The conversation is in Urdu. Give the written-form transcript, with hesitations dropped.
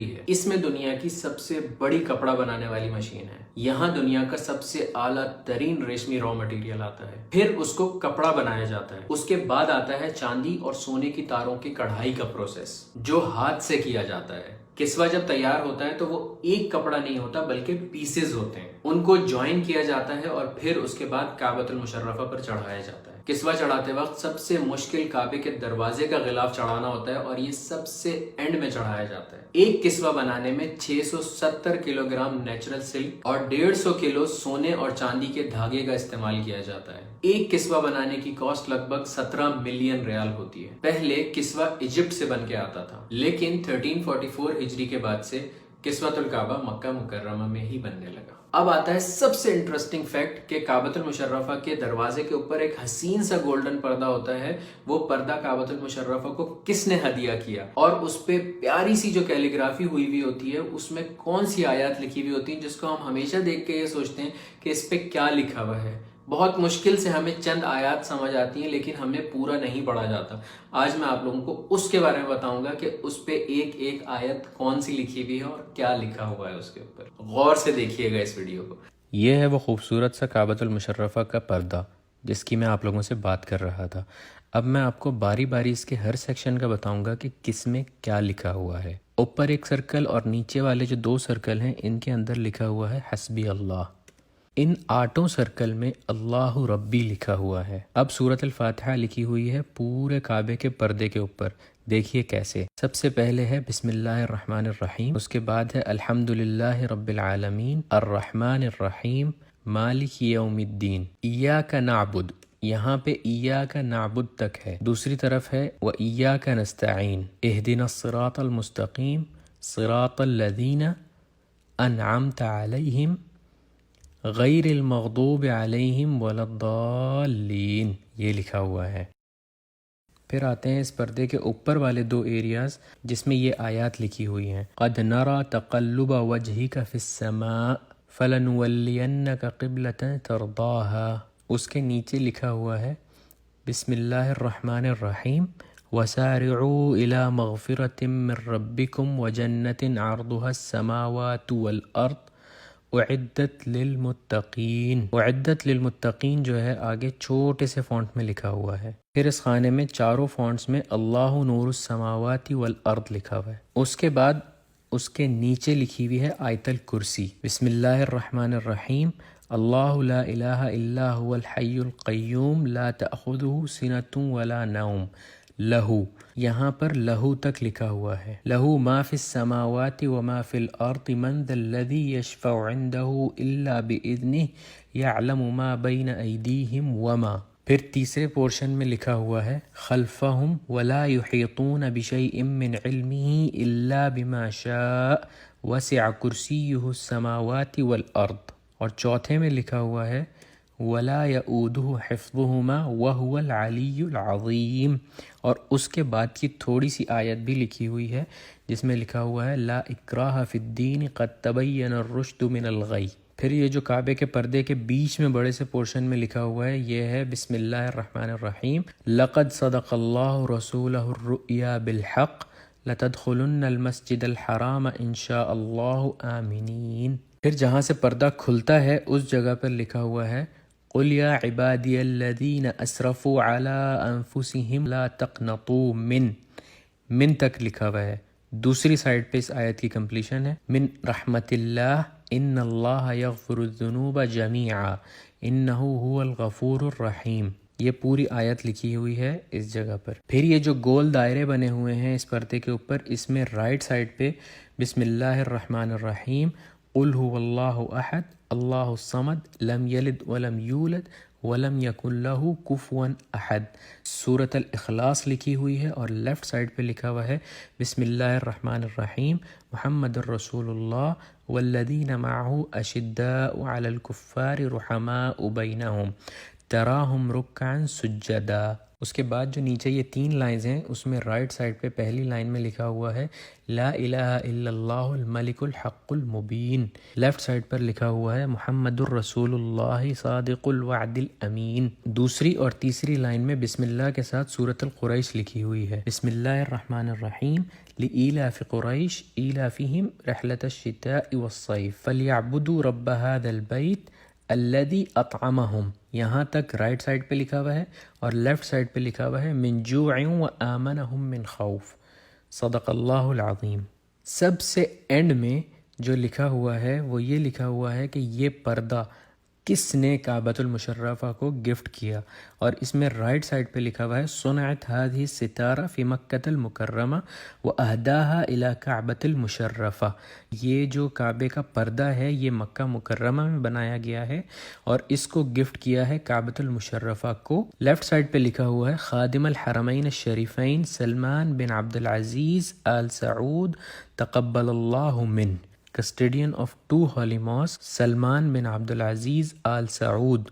ہے۔ اس میں دنیا کی سب سے بڑی کپڑا بنانے والی مشین ہے۔ یہاں دنیا کا سب سے اعلیٰ ترین ریشمی را مٹیریل آتا ہے، پھر اس کو کپڑا بنایا جاتا ہے۔ اس کے بعد آتا ہے چاندی اور سونے کی تاروں کی کڑھائی کا پروسیس، جو ہاتھ سے کیا جاتا ہے۔ کسوہ جب تیار ہوتا ہے تو وہ ایک کپڑا نہیں ہوتا بلکہ پیسز ہوتے ہیں، ان کو جوائن کیا جاتا ہے اور پھر اس کے بعد کعبۃ المشرفہ پر چڑھایا جاتا ہے۔ کسوہ چڑھاتے وقت سب سے مشکل کعبے کے دروازے کا غلاف چڑھانا ہوتا ہے اور یہ سب سے اینڈ میں چڑھایا جاتا ہے۔ ایک کسوہ بنانے میں 670 کلو گرام نیچرل سلک اور 150 کلو سونے اور چاندی کے دھاگے کا استعمال کیا جاتا ہے۔ ایک کسوہ بنانے کی کاسٹ لگ بھگ 17 ملین ریال ہوتی ہے۔ پہلے کسوہ ایجپٹ سے بن کے آتا تھا، لیکن 1344 ہجری کے بعد سے کسوۃ الکعبہ مکہ مکرمہ میں ہی بننے لگا۔ اب آتا ہے سب سے انٹرسٹنگ فیکٹ کہ کعبۃ المشرفہ کے دروازے کے اوپر ایک حسین سا گولڈن پردہ ہوتا ہے۔ وہ پردہ کعبۃ المشرفہ کو کس نے ہدیہ کیا، اور اس پہ پیاری سی جو کیلیگرافی ہوئی ہوئی ہوتی ہے، اس میں کون سی آیات لکھی ہوئی ہوتی ہیں جس کو ہم ہمیشہ دیکھ کے یہ سوچتے ہیں کہ اس پہ کیا لکھا ہوا ہے۔ بہت مشکل سے ہمیں چند آیات سمجھ آتی ہیں، لیکن ہمیں پورا نہیں پڑھا جاتا۔ آج میں آپ لوگوں کو اس کے بارے میں بتاؤں گا کہ اس پہ ایک ایک آیت کون سی لکھی ہوئی ہے اور کیا لکھا ہوا ہے اس کے اوپر۔ غور سے دیکھیے گا اس ویڈیو کو۔ یہ ہے وہ خوبصورت سا کعبۃ المشرفہ کا پردہ جس کی میں آپ لوگوں سے بات کر رہا تھا۔ اب میں آپ کو باری باری اس کے ہر سیکشن کا بتاؤں گا کہ کس میں کیا لکھا ہوا ہے۔ اوپر ایک سرکل اور نیچے والے جو 2 سرکل ہیں، ان کے اندر لکھا ہوا ہے حسبی اللہ۔ ان 8 سرکل میں اللہ ربی لکھا ہوا ہے۔ اب سورۃ الفاتحہ لکھی ہوئی ہے پورے کعبے کے پردے کے اوپر۔ دیکھیے کیسے۔ سب سے پہلے ہے بسم اللہ الرحمن الرحیم، اس کے بعد ہے الحمد للہ رب العالمین الرحمن الرحیم مالک یوم الدین، ایاک نعبد، یہاں پہ ایاک نعبد تک ہے۔ دوسری طرف ہے وایاک نستعین، اہدنا الصراط المستقیم صراط الذین انعمت علیہم غیر المغضوب علیہم ولا الضالین، یہ لکھا ہوا ہے۔ پھر آتے ہیں اس پردے کے اوپر والے 2 ایریاز جس میں یہ آیات لکھی ہوئی ہیں۔ قد نرى تقلب وجهك في السماء فلنولینك قبلة ترضاها، اس کے نیچے لکھا ہوا ہے بسم اللہ الرحمن الرحیم وسارعوا الى مغفرة من ربكم وجنة عرضها السماوات والارض اعدت للمتقین۔ اعدت للمتقین جو ہے آگے چھوٹے سے فونٹ میں لکھا ہوا ہے۔ پھر اس خانے میں چاروں فونٹس میں اللہ نور السماوات والارض لکھا ہوا ہے۔ اس کے بعد اس کے نیچے لکھی ہوئی ہے آیت الکرسی، بسم اللہ الرحمن الرحیم اللہ لا الہ الا هو الحی القیوم لا تأخذہ سنۃ ولا نوم لہو، یہاں پر لہو تک لکھا ہوا ہے۔ لہو ما فی السماوات وما فی الارض من ذا الذی یشفع عندہ الا باذنہ یعلم ما بین ایدیہم وما۔ پھر تیسرے پورشن میں لکھا ہوا ہے خلفہم ولا یحیطون بشیء من علمہ الا بما شاء وسع کرسیہ السماوات والارض، اور چوتھے میں لکھا ہوا ہے ولا یؤودہ حفظہما وہو العلی العظیم، اور اس کے بعد کی تھوڑی سی آیت بھی لکھی ہوئی ہے جس میں لکھا ہوا ہے لا اکراہ فی الدین قد تبین الرشد من الغی۔ پھر یہ جو کعبے کے پردے کے بیچ میں بڑے سے پورشن میں لکھا ہوا ہے یہ ہے بسم اللہ الرحمن الرحیم لقد صدق اللہ رسولہ الرؤیا بالحق لتدخلن المسجد الحرام ان شاء اللہ آمنین۔ پھر جہاں سے پردہ کھلتا ہے اس جگہ پر لکھا ہوا ہے قل یا عبادی الذین اسرفوا علی انفسہم لا تقنطوا من تک لکھا ہوا ہے۔ دوسری سائڈ پہ اس آیت کی کمپلیشن ہے من رحمت اللہ ان اللہ یغفر الذنوب جمیعا انہ هو الغفور الرحیم، یہ پوری آیت لکھی ہوئی ہے اس جگہ پر۔ پھر یہ جو گول دائرے بنے ہوئے ہیں اس پردے کے اوپر، اس میں رائٹ سائڈ پہ بسم اللہ الرحمن الرحیم قل هو اللہ احد اللہ الصمد لم یلد ولم یولد ولم یکن لہ کفوا احد، سورۃ الاخلاص لکھی ہوئی ہے، اور لیفٹ سائڈ پہ لکھا ہوا ہے بسم اللہ الرحمن الرحیم محمد الرسول اللہ والذین معہ اشداء علی الکفار رحماء بینہم تراہم رکعا سجدا۔ اس کے بعد جو نیچے یہ 3 لائنز ہیں اس میں رائٹ سائڈ پہ پہلی لائن میں لکھا ہوا ہے لا الہ الا اللہ الملک الحق المبین، لیفٹ سائڈ پر لکھا ہوا ہے محمد الرسول اللہ صادق الوعد الامین۔ دوسری اور تیسری لائن میں بسم اللہ کے ساتھ سورۃ القریش لکھی ہوئی ہے، بسم اللہ الرحمن الرحیم لإیلاف قریش ایلافہم رحلۃ الشتاء والصیف فلیعبدوا رب ھذا البیت الذی اطعمہم۔ یہاں تک رائٹ سائڈ پہ لکھا ہوا ہے، اور لیفٹ سائڈ پہ لکھا ہوا ہے من جوع وآمنہم من خوف۔ صدق اللہ العظیم۔ سب سے اینڈ میں جو لکھا ہوا ہے وہ یہ لکھا ہوا ہے کہ یہ پردہ کس نے کعبۃ المشرفہ کو گفٹ کیا، اور اس میں رائٹ سائڈ پہ لکھا ہوا ہے صنعت هذه الستارہ فی مکۃ المکرمہ واہداها الی کعبۃ المشرفہ۔ یہ جو کعبے کا پردہ ہے یہ مکہ مکرمہ میں بنایا گیا ہے اور اس کو گفٹ کیا ہے کعبۃ المشرفہ کو۔ لیفٹ سائڈ پہ لکھا ہوا ہے خادم الحرمین الشریفین سلمان بن عبد العزیز آل سعود تقبل اللہ منہ، custodian of 2 holy mosques Salman bin Abdul Aziz all Saud